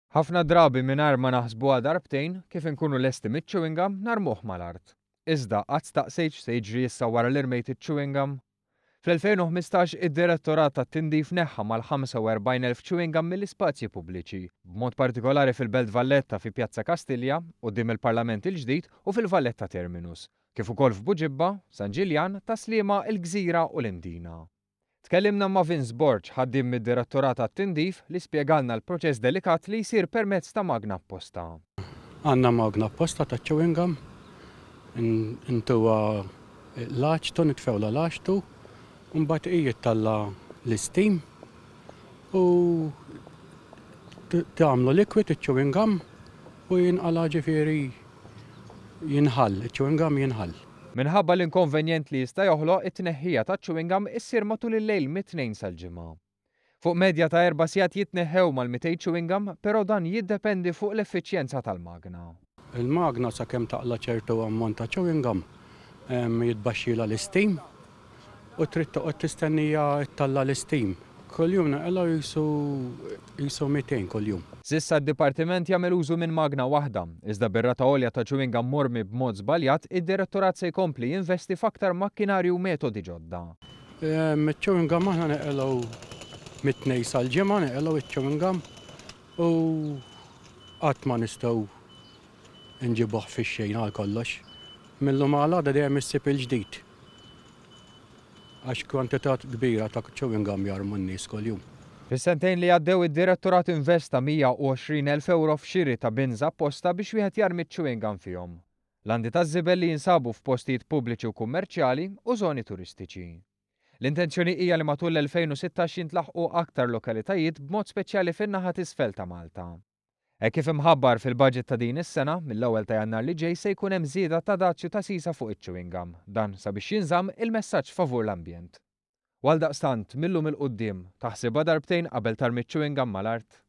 Ħafna drabi mingħajr ma naħsbuha darbtejn kif inkunu lesti mit-chewing gum narmuh mal-art. Iżda qatt staqsejtx se jiġri issa wara li rmejt iċ-chewing gum? Fl-2015 id-Direttorat tat-Tindif neħħa mal-45,000 chewing gum mill-ispazji pubbliċi, b'mod partikolari fil-Belt Valletta fi Pjazza Kastilja quddiem il-Parlament il-ġdid u fil-Valletta Terminus, kif ukoll f'Buġibba, San Ġiljan, Taslima, il-Gżira u l-Imdina. Tkellimna ma' Vince Borg ħaddiem mid-Direttorat tat-Tindif li spjegalna l-proċess delikat li jsir permezz ta' magna apposta. Għandna magna apposta ta' chewing gum, intuwa l-aċtu, nitfewla l-aċtu, mbagħad jittalla l-istim u tagħmlu liquid iċ-chewing gum u jinqala ġifieri jinħall, iċ-chewing gum jinħall. Minħabba l-inkonvenjent li jista' joħloq it-tneħħija ta' chewing gum issir matul il-lejl mit-tnejn sal-ġimgħa. Fuq medja ta' 4 sigħat jitneħħew mal-200 chewing gum, però dan jiddependi fuq l-effiċjenza tal-magna. Il-magna sakemm taqla ċertu ammont ta' chewing gum jitbaxxila l-istim u trid toqgħod tistennija ttalla l-istim. Kuljum naqilgħu qisu 200 kuljum. S'issa d-Dipartiment jagħmel użu minn magna waħda, iżda bir-rata għolja ta' chewing gum mormi b'mod żbaljat, id-Direttorat se jkompli jinvesti f'aktar makkinarju u metodi ġodda. Chewing gum aħna neqilgħu mit-tnejn sal-ġimgħa neqilgħu iċ-chewing gum u qatt ma nistgħu nġibuh fix-xejn għal kollox. Millum għal-għada dejjem issib il-ġdid. Għax kwantità kbira ta' chewing gum jarmu n-nies kuljum. Fis-sentejn li għaddew id-Direttorat investa 120,000 euro f'xiri ta' bins apposta biex wieħed jarmi chewing gum fihom. Landi taż-żibel li jinsabu f'postijiet pubbliċi u kummerċjali u żoni turistiċi. L-intenzjoni hija li matul l-2016 jintlaħqu aktar lokalitajiet b'mod speċjali fin-naħa t'isfel ta' Malta. Hekk kif imħabbar fil-budget ta' din is-sena, mill-ewwel ta' Jannar li ġej se jkun hemm żieda ta' dazzju ta' sisa fuq iċ-chewing gum, dan sabiex jinżamm il-messaġġ favur l-ambjent. Għaldaqstant millum il-qudiem taħsibha darbtejn qabel tarmi ċ-chewing gum mal-art?